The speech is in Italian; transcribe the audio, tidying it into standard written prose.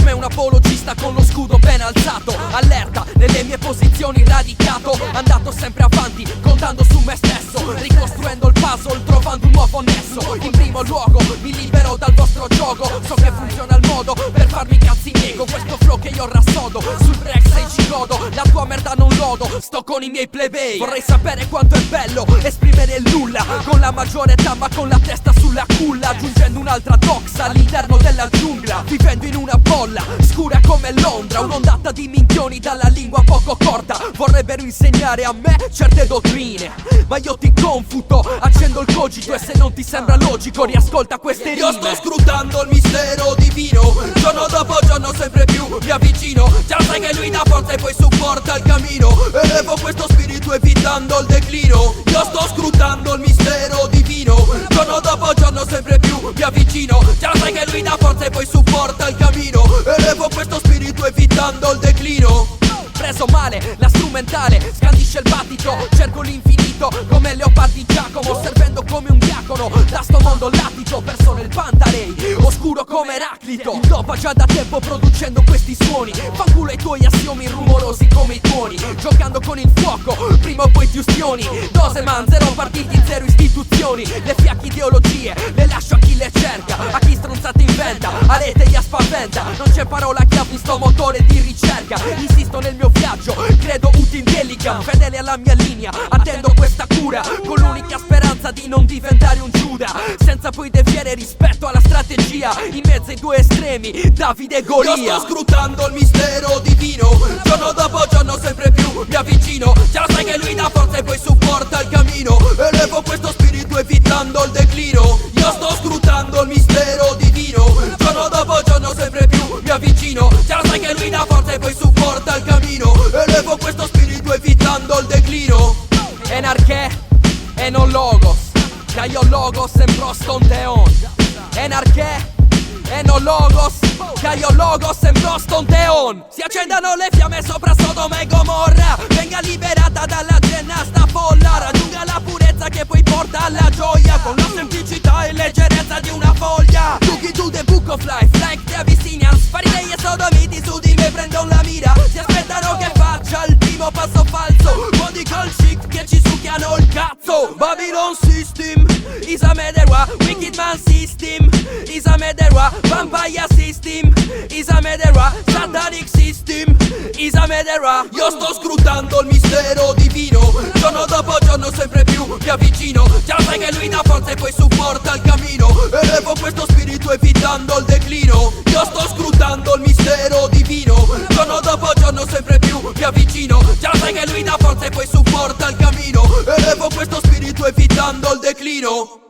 come un apologista con lo scudo ben alzato, allerta nelle mie posizioni, radicato, andato sempre avanti, contando su me stesso, ricostruendo il puzzle, trovando un nuovo nesso. In primo luogo mi libero dal vostro gioco, so che funziona il modo per farmi cazzi miei, con questo flow che io rassodo, sul break sei ci godo, la tua merda non lodo, sto con i miei plebei. Vorrei sapere quanto è bello esprimere il nulla, con la maggiore età ma con la testa sulla culla, aggiungendo un'altra doxa all'interno della giungla, vivendo in una bolla scura come Londra, un'ondata di minchioni dalla lingua poco corta, vorrebbero insegnare a me certe dottrine, ma io ti confuto, accendo il cogito e se non ti sembra logico riascolta queste rime. Io sto scrutando il mistero divino, giorno dopo giorno sempre più mi avvicino, già sai che lui dà forza e poi supporta il cammino, elevo questo spirito evitando il declino. Io sto scrutando il mistero divino, giorno dopo giorno sempre più mi avvicino, già sai che lui dà forza e poi supporta il cammino, elevo questo spirito evitando il declino. Preso male, la strumentale scandisce il battito, cerco l'infinito come Leopardi Giacomo, servendo come un diacono da sto mondo latito, perso nel Pantarei, oscuro come Eraclito. Il dopa già da tempo producendo questi suoni, fanculo ai tuoi assiomi rumorosi come i tuoni, giocando con il fuoco, prima o poi ti ustioni. Dose man, zero partiti, zero istituzioni, le fiacche ideologie le lascio a chi le cerca, a chi stronzate inventa, a rete gli spaventa. Non c'è parola che apri sto motore di ricerca, insisto nel mio viaggio, credo uti intelligent, fedele alla mia linea, attendo questa cura, con l'unica speranza di non diventare un Giuda, senza poi deviare rispetto alla strategia, in mezzo ai due estremi, Davide e Golia. Io sto scrutando il mistero divino, giorno dopo giorno sempre più mi avvicino, già sai che lui dà forza e poi supporta il cammino, elevo questo spirito evitando il declino. Io sto scrutando il mistero divino, giorno dopo giorno sempre più mi avvicino, già sai che lui dà forza e poi supporta il cammino, elevo questo spirito evitando il declino. Enarché e non logos, caio logos en proston teon. Enarché e non logos, caio logos en proston teon. Si accendano le fiamme sopra Sodoma e Gomorra, venga liberata dalla genna sta folla, raggiunga la purezza che poi porta alla gioia, con la semplicità e leggerezza di una foglia. Looking to the book of life like the Abyssinians, farisei e sodomiti su di me prendono la mira, si aspettano che faccia il primo passo falso, radical chic che ci succhiano il cazzo. Babylon system is a mederwa, wicked man system is a mederwa, vampire system is a mederwa, satanic system is a mederwa. Io sto scrutando il mistero divino, giorno dopo giorno sempre più mi avvicino, già sai che lui dà forza e poi supporta il cammino, elevo questo spirito evitando il declino. Io sto scrutando il mistero divino, giorno dopo giorno sempre più mi avvicino, già sai che lui dà forza e poi supporta il cammino, elevo questo spirito evitando il declino.